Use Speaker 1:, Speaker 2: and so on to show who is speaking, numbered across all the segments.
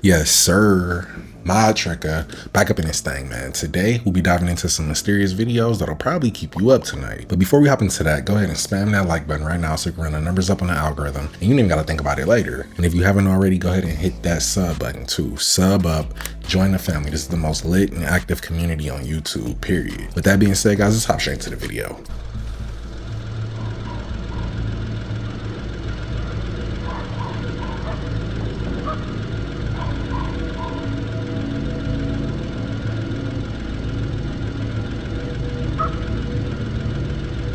Speaker 1: Yes, sir. Mod Trekker, back up in this thing, man. Today, we'll be diving into some mysterious videos that'll probably keep you up tonight. But before we hop into that, go ahead and spam that like button right now so we can run the numbers up on the algorithm. And you don't even gotta think about it later. And if you haven't already, go ahead and hit that sub button too. Sub up, join the family. This is the most lit and active community on YouTube, period. With that being said, guys, let's hop straight into the video.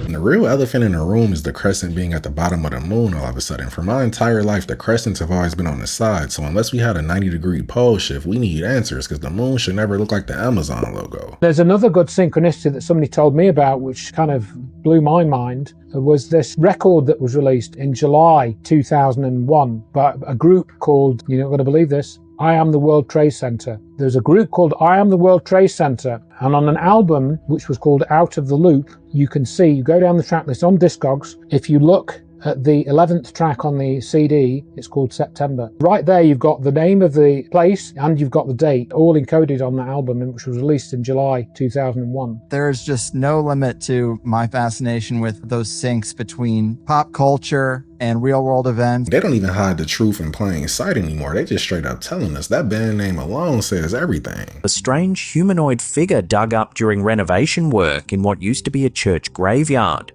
Speaker 1: The real elephant in the room is the crescent being at the bottom of the moon all of a sudden. For my entire life, the crescents have always been on the side, so unless we had a 90-degree pole shift, we need answers because the moon should never look like the Amazon logo.
Speaker 2: There's another good synchronicity that somebody told me about, which kind of blew my mind, was this record that was released in July 2001 by a group called, you're not going to believe this, I Am the World Trade Center. There's a group called I Am the World Trade Center, and on an album which was called Out of the Loop, you can see, you go down the track list on Discogs, if you look at the 11th track on the CD, it's called September. Right there you've got the name of the place and you've got the date, all encoded on the album, which was released in July 2001.
Speaker 3: There's just no limit to my fascination with those syncs between pop culture and real world events.
Speaker 1: They don't even hide the truth in plain sight anymore. They just straight up telling us. That band name alone says everything.
Speaker 4: A strange humanoid figure dug up during renovation work in what used to be a church graveyard.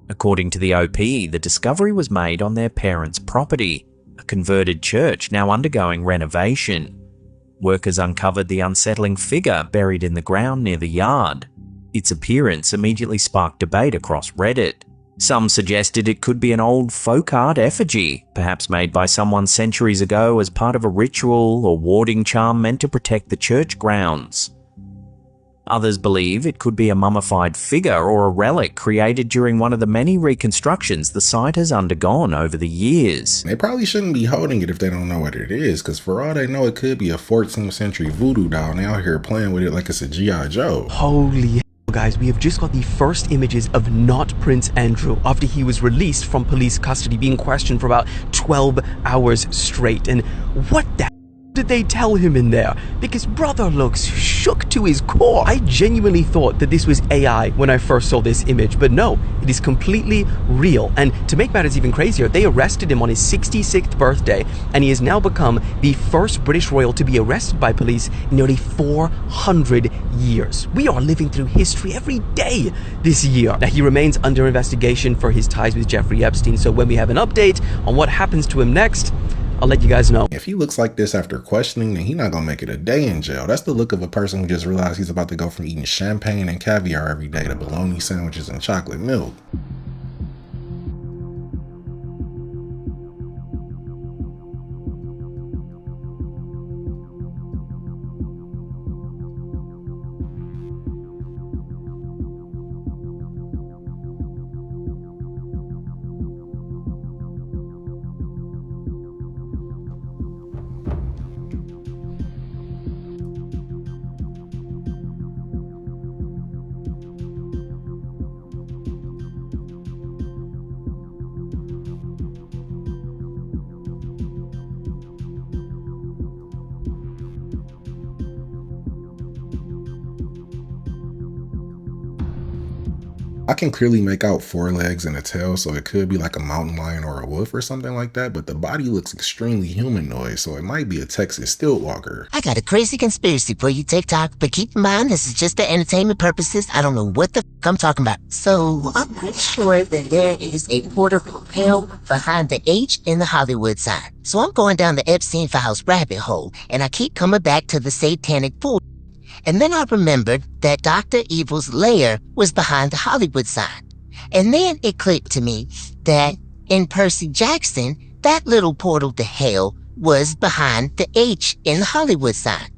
Speaker 4: According to the OP, the discovery was made on their parents' property, a converted church now undergoing renovation. Workers uncovered the unsettling figure buried in the ground near the yard. Its appearance immediately sparked debate across Reddit. Some suggested it could be an old folk art effigy, perhaps made by someone centuries ago as part of a ritual or warding charm meant to protect the church grounds. Others believe it could be a mummified figure or a relic created during one of the many reconstructions the site has undergone over the years.
Speaker 1: They probably shouldn't be holding it if they don't know what it is, because for all they know, it could be a 14th century voodoo doll and they out here playing with it like it's a G.I. Joe.
Speaker 5: Holy hell, guys, we have just got the first images of not Prince Andrew after he was released from police custody, being questioned for about 12 hours straight. And what the did they tell him in there? Because brother looks shook to his core. I genuinely thought that this was AI when I first saw this image, but no, it is completely real. And to make matters even crazier, they arrested him on his 66th birthday, and he has now become the first British royal to be arrested by police in nearly 400 years. We are living through history every day this year. Now, he remains under investigation for his ties with Jeffrey Epstein, so when we have an update on what happens to him next, I'll let you guys know.
Speaker 1: If he looks like this after questioning, then he's not gonna make it a day in jail. That's the look of a person who just realized he's about to go from eating champagne and caviar every day to bologna sandwiches and chocolate milk. I can clearly make out 4 legs and a tail, so it could be like a mountain lion or a wolf or something like that, but the body looks extremely humanoid, so it might be a Texas stilt walker.
Speaker 6: I got a crazy conspiracy for you, TikTok, but keep in mind this is just for entertainment purposes. I don't know what the f I'm talking about. So I'm pretty sure that there is a portal propel behind the H in the Hollywood sign. So I'm going down the Epstein Files rabbit hole, and I keep coming back to the satanic pool. And then I remembered that Dr. Evil's lair was behind the Hollywood sign. And then it clicked to me that in Percy Jackson, that little portal to hell was behind the H in the Hollywood sign.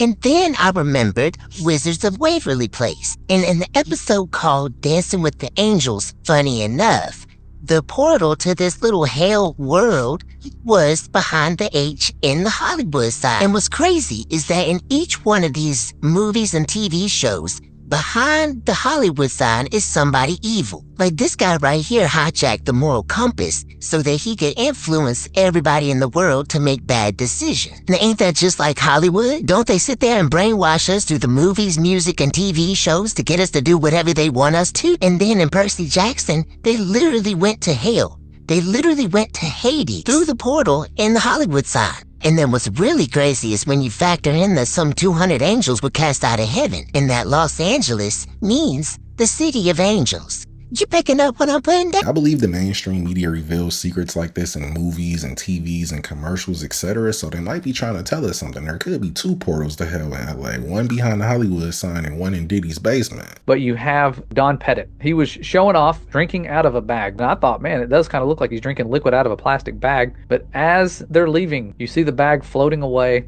Speaker 6: And then I remembered Wizards of Waverly Place. And in the episode called Dancing with the Angels, funny enough, the portal to this little hell world was behind the H in the Hollywood sign. And what's crazy is that in each one of these movies and TV shows, behind the Hollywood sign is somebody evil. Like this guy right here hijacked the moral compass so that he could influence everybody in the world to make bad decisions. Now ain't that just like Hollywood? Don't they sit there and brainwash us through the movies, music, and TV shows to get us to do whatever they want us to? And then in Percy Jackson, they literally went to hell. They literally went to Hades through the portal in the Hollywood sign. And then what's really crazy is when you factor in that some 200 angels were cast out of heaven, and that Los Angeles means the city of angels. You picking up what I'm putting down?
Speaker 1: I believe the mainstream media reveals secrets like this in movies and TVs and commercials, etc. So they might be trying to tell us something. There could be two portals to hell in LA, one behind the Hollywood sign and one in Diddy's basement.
Speaker 7: But you have Don Pettit. He was showing off drinking out of a bag. And I thought, man, it does kind of look like he's drinking liquid out of a plastic bag. But as they're leaving, you see the bag floating away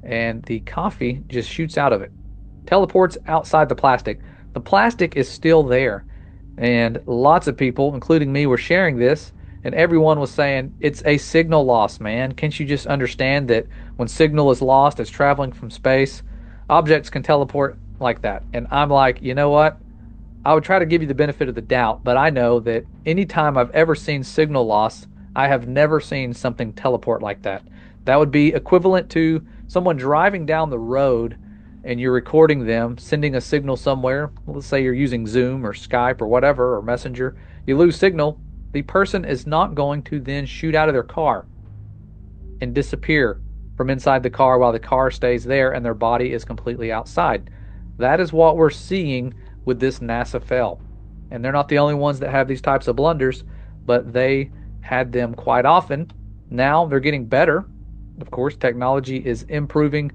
Speaker 7: and the coffee just shoots out of it. Teleports outside the plastic. The plastic is still there. And lots of people, including me, were sharing this, and everyone was saying, it's a signal loss, man. Can't you just understand that when signal is lost, it's traveling from space, objects can teleport like that? And I'm like, you know what? I would try to give you the benefit of the doubt, but I know that anytime I've ever seen signal loss, I have never seen something teleport like that. That would be equivalent to someone driving down the road and you're recording them, sending a signal somewhere. Let's say you're using Zoom or Skype or whatever, or Messenger. You lose signal. The person is not going to then shoot out of their car and disappear from inside the car while the car stays there and their body is completely outside. That is what we're seeing with this NASA fail. And they're not the only ones that have these types of blunders, but they had them quite often. Now they're getting better. Of course, technology is improving,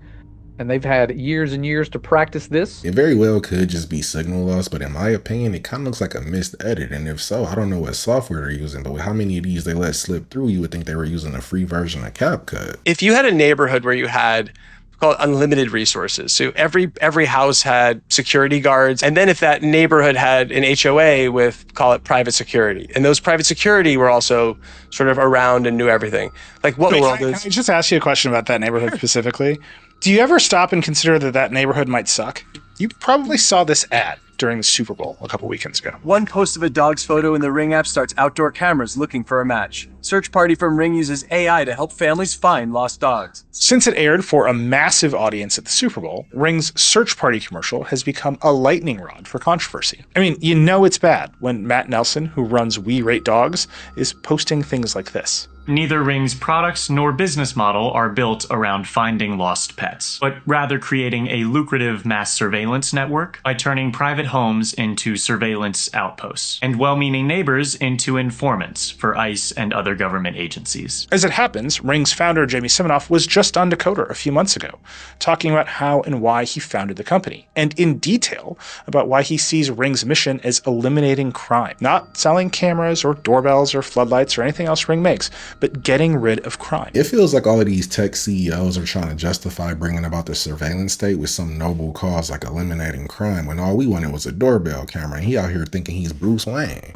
Speaker 7: and they've had years and years to practice this.
Speaker 1: It very well could just be signal loss, but in my opinion, it kind of looks like a missed edit. And if so, I don't know what software they're using, but with how many of these they let slip through, you would think they were using a free version of CapCut.
Speaker 8: If you had a neighborhood where you had, call it unlimited resources, so every house had security guards, and then if that neighborhood had an HOA with, call it private security, and those private security were also sort of around and knew everything, like what world is...
Speaker 9: Can I just ask you a question about that neighborhood specifically? Do you ever stop and consider that that neighborhood might suck? You probably saw this ad during the Super Bowl a couple weekends ago.
Speaker 10: One post of a dog's photo in the Ring app starts outdoor cameras looking for a match. Search party from Ring uses AI to help families find lost dogs.
Speaker 9: Since it aired for a massive audience at the Super Bowl, Ring's search party commercial has become a lightning rod for controversy. I mean, you know it's bad when Matt Nelson, who runs We Rate Dogs, is posting things like this.
Speaker 11: Neither Ring's products nor business model are built around finding lost pets, but rather creating a lucrative mass surveillance network by turning private homes into surveillance outposts, and well-meaning neighbors into informants for ICE and other government agencies.
Speaker 9: As it happens, Ring's founder Jamie Siminoff was just on Decoder a few months ago, talking about how and why he founded the company, and in detail about why he sees Ring's mission as eliminating crime, not selling cameras or doorbells or floodlights or anything else Ring makes, but getting rid of crime.
Speaker 1: It feels like all of these tech CEOs are trying to justify bringing about the surveillance state with some noble cause like eliminating crime, when all we wanted was a doorbell camera, and he out here thinking he's Bruce Wayne.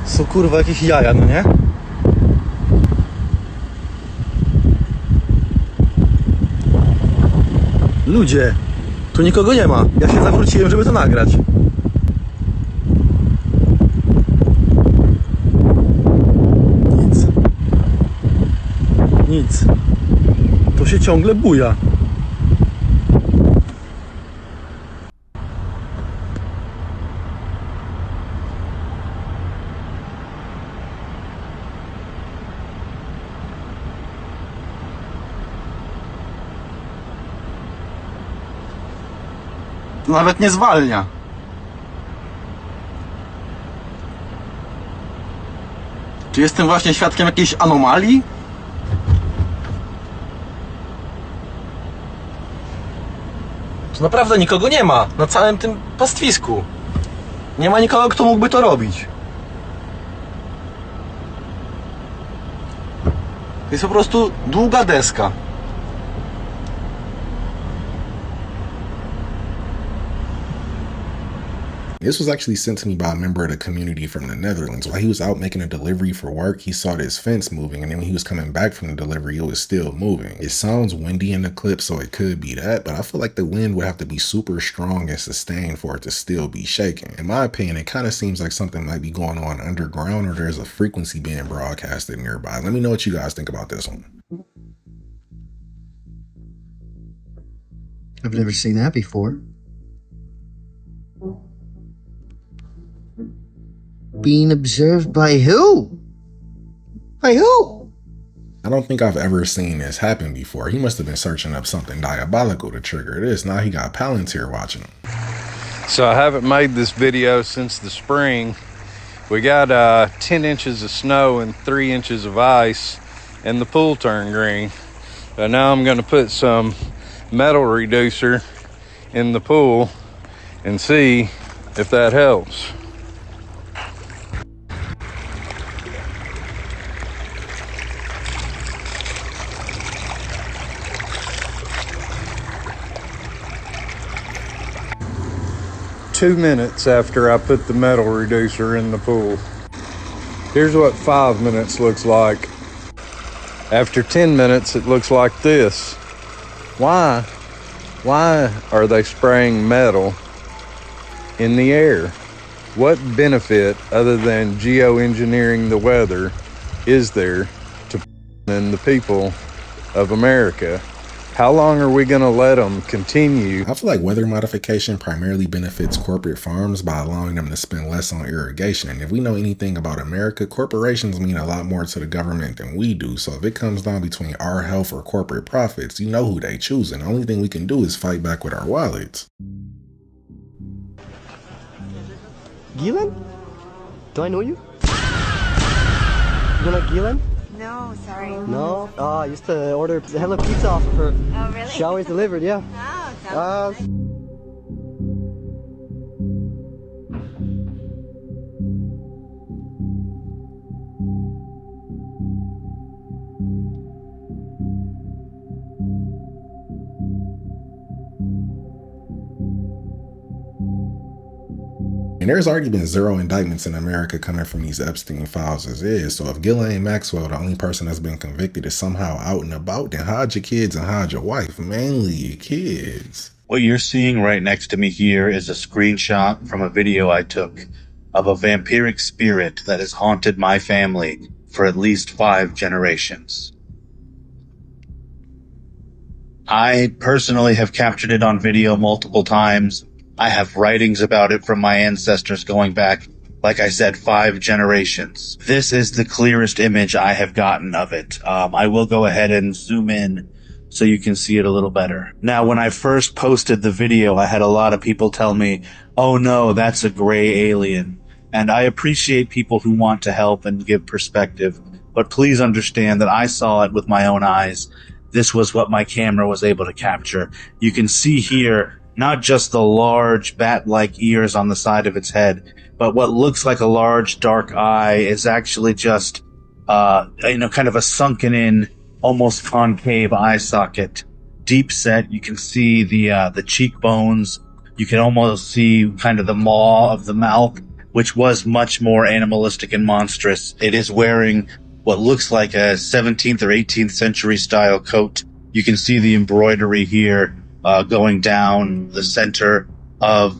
Speaker 12: So kurwa jakieś jaja, no nie? Ludzie, tu nikogo nie ma. Ja się zawróciłem, żeby to nagrać. Nic. To się ciągle buja. To nawet nie zwalnia. Czy jestem właśnie świadkiem jakiejś anomalii? Tu naprawdę nikogo nie ma na całym tym pastwisku. Nie ma nikogo, kto mógłby to robić. To jest po prostu długa deska.
Speaker 1: This was actually sent to me by a member of the community from the Netherlands. While he was out making a delivery for work, he saw this fence moving, and then when he was coming back from the delivery, it was still moving. It sounds windy in the clip, so it could be that, but I feel like the wind would have to be super strong and sustained for it to still be shaking. In my opinion, it kind of seems like something might be going on underground, or there's a frequency being broadcasted nearby. Let me know what you guys think about this one.
Speaker 13: I've never seen that before. Being observed by who? By who?
Speaker 1: I don't think I've ever seen this happen before. He must have been searching up something diabolical to trigger this. Now he got Palantir watching him.
Speaker 14: So I haven't made this video since the spring. We got 10 inches of snow and 3 inches of ice, and the pool turned green. But now I'm gonna put some metal reducer in the pool and see if that helps. Two minutes after I put the metal reducer in the pool. Here's what 5 minutes looks like. After 10 minutes, it looks like this. Why are they spraying metal in the air? What benefit other than geoengineering the weather is there to the people of America? How long are we gonna let them continue?
Speaker 1: I feel like weather modification primarily benefits corporate farms by allowing them to spend less on irrigation. And if we know anything about America, corporations mean a lot more to the government than we do. So if it comes down between our health or corporate profits, you know who they choose. And the only thing we can do is fight back with our wallets.
Speaker 12: Gilan? Do I know you? You know Gilan?
Speaker 15: No, sorry.
Speaker 12: No? I used to order hella pizza off of her.
Speaker 15: Oh, really?
Speaker 12: She always delivered, yeah.
Speaker 15: Oh, sounds
Speaker 1: And there's already been 0 indictments in America coming from these Epstein files as is. So if Ghislaine Maxwell, the only person that's been convicted, is somehow out and about, then hide your kids and hide your wife. Mainly your kids.
Speaker 16: What you're seeing right next to me here is a screenshot from a video I took of a vampiric spirit that has haunted my family for at least 5 generations. I personally have captured it on video multiple times. I have writings about it from my ancestors going back, like I said, 5 generations. This is the clearest image I have gotten of it. I will go ahead and zoom in so you can see it a little better. Now, when I first posted the video, I had a lot of people tell me, oh no, that's a gray alien. And I appreciate people who want to help and give perspective, but please understand that I saw it with my own eyes. This was what my camera was able to capture. You can see here not just the large bat-like ears on the side of its head, but what looks like a large dark eye is actually just, kind of a sunken in, almost concave eye socket. Deep set, you can see the cheekbones. You can almost see kind of the maw of the mouth, which was much more animalistic and monstrous. It is wearing what looks like a 17th or 18th century style coat. You can see the embroidery here, going down the center of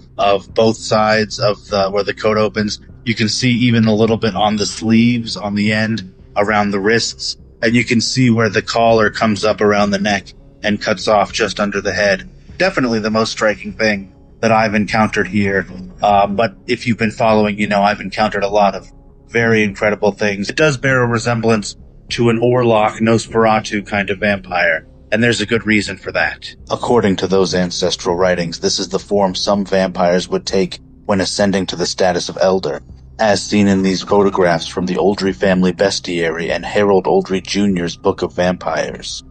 Speaker 16: both sides of where the coat opens. You can see even a little bit on the sleeves, on the end, around the wrists, and you can see where the collar comes up around the neck and cuts off just under the head. Definitely the most striking thing that I've encountered here. But if you've been following, you know I've encountered a lot of very incredible things. It does bear a resemblance to an Orlok Nosferatu kind of vampire. And there's a good reason for that. According to those ancestral writings, this is the form some vampires would take when ascending to the status of elder, as seen in these photographs from the Oldry family bestiary and Harold Oldry Jr.'s Book of Vampires.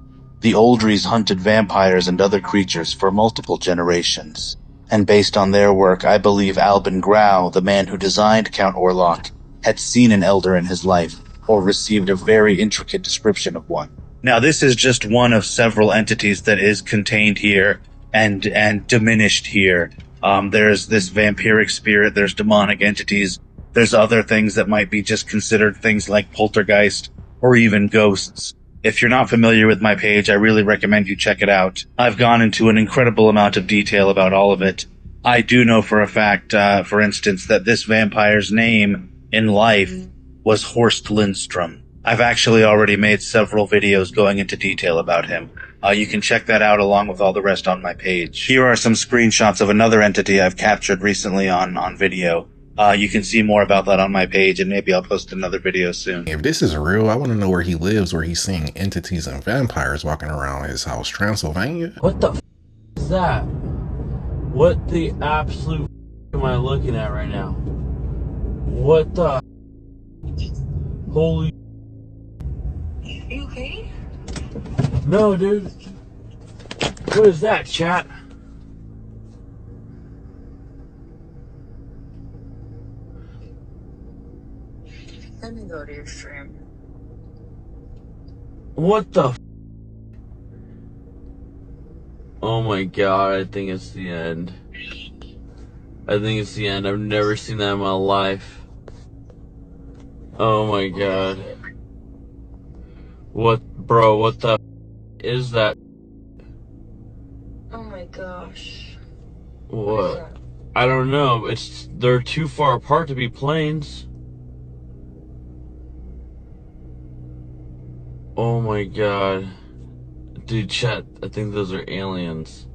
Speaker 16: The Oldrys hunted vampires and other creatures for multiple generations, and based on their work, I believe Albin Grau, the man who designed Count Orlok, had seen an elder in his life, or received a very intricate description of one. Now, this is just one of several entities that is contained here and diminished here. There's this vampiric spirit, there's demonic entities, there's other things that might be just considered things like poltergeist or even ghosts. If you're not familiar with my page, I really recommend you check it out. I've gone into an incredible amount of detail about all of it. I do know for a fact, for instance, that this vampire's name in life was Horst Lindstrom. I've actually already made several videos going into detail about him. You can check that out along with all the rest on my page. Here are some screenshots of another entity I've captured recently on video. You can see more about that on my page, and maybe I'll post another video soon.
Speaker 1: If this is real, I want to know where he lives, where he's seeing entities and vampires walking around his house. Transylvania?
Speaker 17: What the f is that? What the absolute f am I looking at right now? What the holy?
Speaker 15: You okay?
Speaker 17: No, dude. What is that, chat?
Speaker 15: Let me go to your stream.
Speaker 17: What the f? Oh my god, I think it's the end. I think it's the end. I've never seen that in my life. Oh my god. What, bro, what the f is that?
Speaker 15: Oh my gosh.
Speaker 17: What? I don't know. They're too far apart to be planes. Oh my god. Dude, chat, I think those are aliens.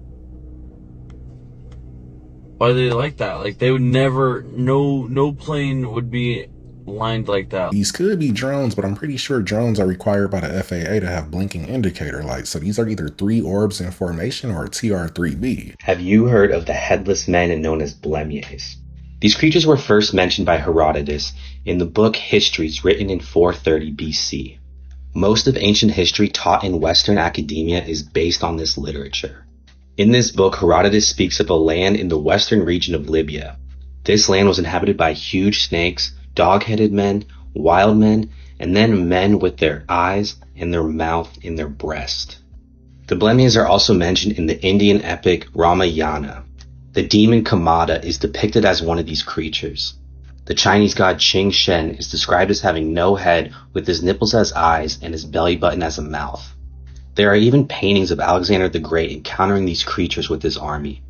Speaker 17: Why are they like that? Like, they would never, no plane would be lined like that.
Speaker 1: These could be drones, but I'm pretty sure drones are required by the FAA to have blinking indicator lights. So these are either 3 orbs in formation or a TR-3B.
Speaker 18: Have you heard of the headless men known as blemmyes? These creatures were first mentioned by Herodotus in the book Histories, written in 430 BC. Most of ancient history taught in Western academia is based on this literature. In this book, Herodotus speaks of a land in the western region of Libya. This land was inhabited by huge snakes, dog-headed men, wild men, and then men with their eyes and their mouth in their breast. The blemmyes are also mentioned in the Indian epic Ramayana. The demon Kamada is depicted as one of these creatures. The Chinese god Qing Shen is described as having no head, with his nipples as eyes and his belly button as a mouth. There are even paintings of Alexander the Great encountering these creatures with his army.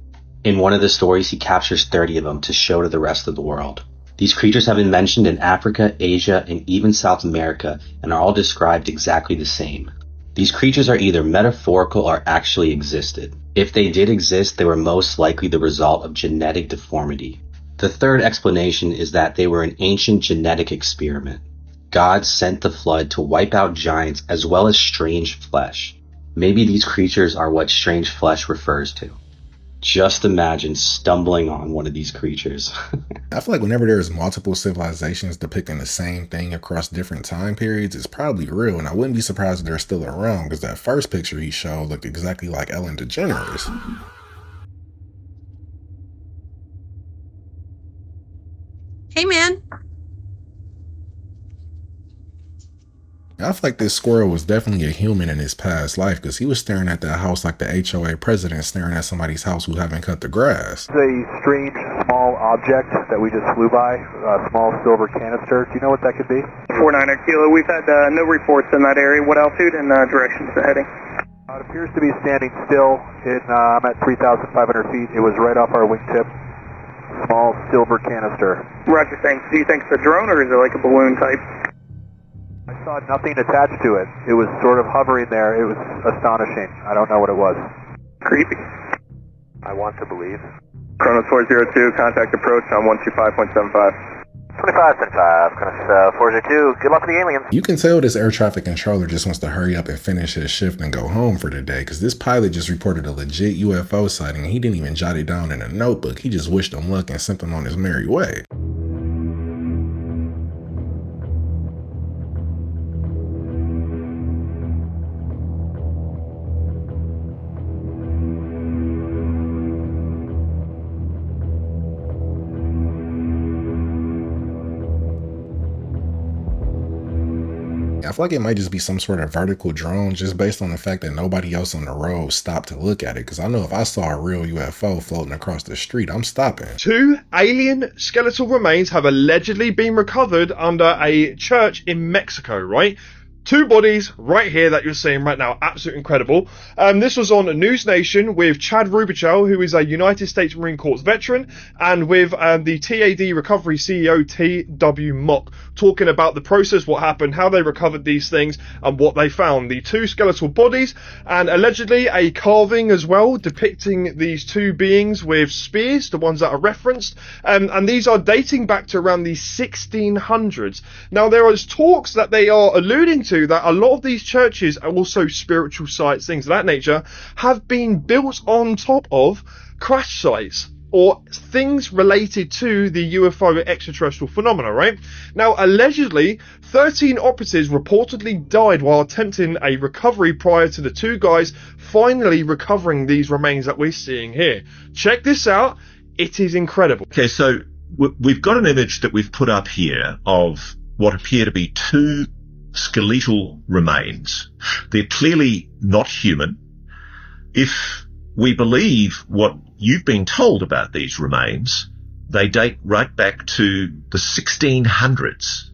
Speaker 18: In one of the stories, he captures 30 of them to show to the rest of the world. These creatures have been mentioned in Africa, Asia, and even South America, and are all described exactly the same. These creatures are either metaphorical or actually existed. If they did exist, they were most likely the result of genetic deformity. The third explanation is that they were an ancient genetic experiment. God sent the flood to wipe out giants as well as strange flesh. Maybe these creatures are what strange flesh refers to. Just imagine stumbling on one of these creatures.
Speaker 1: I feel like whenever there's multiple civilizations depicting the same thing across different time periods, it's probably real, and I wouldn't be surprised if they're still around, because that first picture he showed looked exactly like Ellen DeGeneres.
Speaker 19: Hey, man.
Speaker 1: I feel like this squirrel was definitely a human in his past life, because he was staring at that house like the HOA president staring at somebody's house who haven't cut the grass.
Speaker 20: It's a strange small object that we just flew by, a small silver canister. Do you know what that could be?
Speaker 21: 49er Kilo, we've had no reports in that area. What altitude and direction is it heading?
Speaker 20: It appears to be standing still. I'm at 3,500 feet. It was right off our wingtip. Small silver canister.
Speaker 21: Roger, thanks. Do you think it's a drone or is it like a balloon type?
Speaker 20: I saw nothing attached to it. It was sort of hovering there. It was astonishing. I don't know what it was.
Speaker 21: Creepy.
Speaker 20: I want to believe.
Speaker 21: Chronos 402, contact approach on 125.75.
Speaker 20: 2575, Chronos 402. Good luck with the aliens.
Speaker 1: You can tell this air traffic controller just wants to hurry up and finish his shift and go home for the day, because this pilot just reported a legit UFO sighting and he didn't even jot it down in a notebook. He just wished him luck and sent him on his merry way. I feel like it might just be some sort of vertical drone, just based on the fact that nobody else on the road stopped to look at it. Because I know if I saw a real UFO floating across the street, I'm stopping.
Speaker 2: 2 alien skeletal remains have allegedly been recovered under a church in Mexico, right? 2 bodies right here that you're seeing right now. Absolutely incredible. This was on News Nation with Chad Rubichel, who is a United States Marine Corps veteran, and with the TAD Recovery CEO, T.W. Mock, talking about the process, what happened, how they recovered these things, and what they found. The 2 skeletal bodies, and allegedly a carving as well, depicting these 2 beings with spears, the ones that are referenced, and these are dating back to around the 1600s. Now, there is talks that they are alluding to that a lot of these churches are also spiritual sites, things of that nature, have been built on top of crash sites or things related to the UFO extraterrestrial phenomena, right? Now, allegedly, 13 operatives reportedly died while attempting a recovery prior to the 2 guys finally recovering these remains that we're seeing here. Check this out. It is incredible.
Speaker 22: Okay, so we've got an image that we've put up here of what appear to be 2 skeletal remains. They're clearly not human. If we believe what you've been told about these remains, they date right back to the 1600s.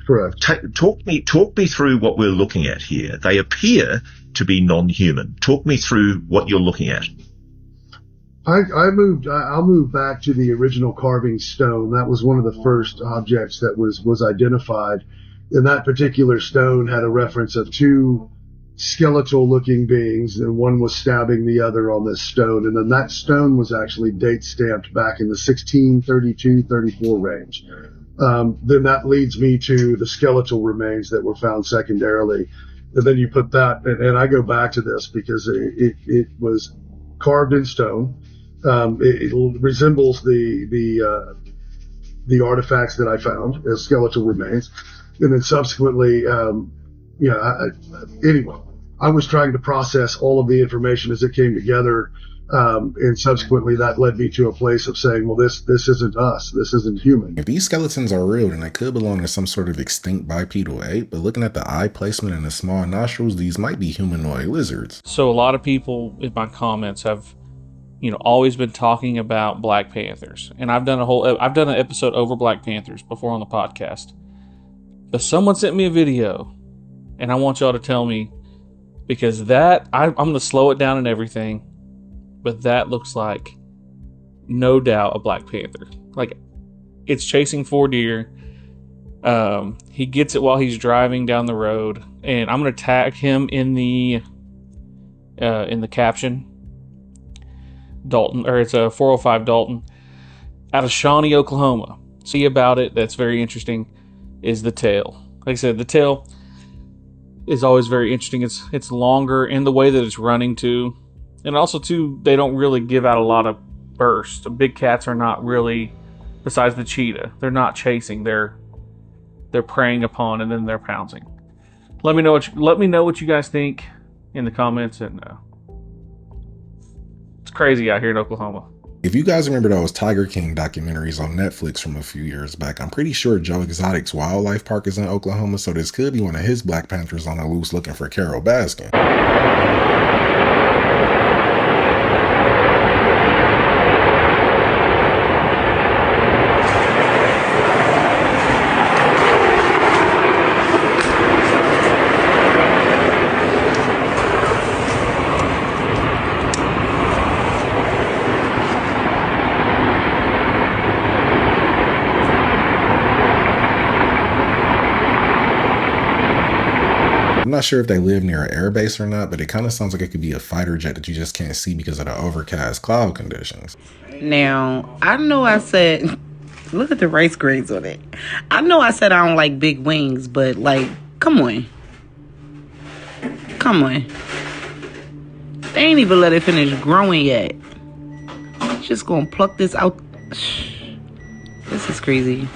Speaker 23: Correct.
Speaker 22: Talk me through what we're looking at here. They appear to be non-human. Talk me through what you're looking at.
Speaker 23: I'll move back to the original carving stone. That was one of the first objects that was identified. And that particular stone had a reference of 2 skeletal looking beings, and one was stabbing the other on this stone. And then that stone was actually date stamped back in the 1632-34 range. Then that leads me to the skeletal remains that were found secondarily. And then you put that, and I go back to this because it was carved in stone. It resembles the artifacts that I found as skeletal remains. And then subsequently, anyway, I was trying to process all of the information as it came together. And subsequently that led me to a place of saying, well, this isn't us. This isn't human.
Speaker 1: If these skeletons are real, then they could belong to some sort of extinct bipedal ape. But looking at the eye placement and the small nostrils, these might be humanoid lizards.
Speaker 24: So a lot of people in my comments have, always been talking about Black Panthers. And I've done an episode over Black Panthers before on the podcast. But someone sent me a video, and I want y'all to tell me, because I'm going to slow it down and everything, but that looks like, no doubt, a Black Panther. Like, it's chasing 4 deer. He gets it while he's driving down the road, and I'm going to tag him in the caption. Dalton, or it's a 405 Dalton, out of Shawnee, Oklahoma. See about it. That's very interesting. Is the tail. Like I said, the tail is always very interesting. It's longer in the way that it's running too. And also too, they don't really give out a lot of bursts. The big cats are not really, besides the cheetah, they're not chasing. They're preying upon and then they're pouncing. Let me know what you guys think in the comments, and it's crazy out here in Oklahoma.
Speaker 1: If you guys remember those Tiger King documentaries on Netflix from a few years back, I'm pretty sure Joe Exotic's wildlife park is in Oklahoma, so this could be one of his Black Panthers on the loose looking for Carol Baskin. I'm not sure if they live near an airbase or not, but it kind of sounds like it could be a fighter jet that you just can't see because of the overcast cloud conditions.
Speaker 25: Now, I know I said, look at the race grades on it. I know I said I don't like big wings, but like, come on. Come on. They ain't even let it finish growing yet. Just gonna pluck this out. This is crazy.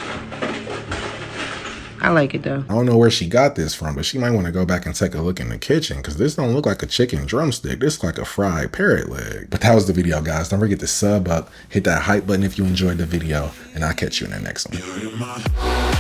Speaker 25: I like it though.
Speaker 1: I don't know where she got this from, but she might want to go back and take a look in the kitchen, because this don't look like a chicken drumstick. This is like a fried parrot leg. But that was the video, guys. Don't forget to sub up, hit that hype button if you enjoyed the video, and I'll catch you in the next one.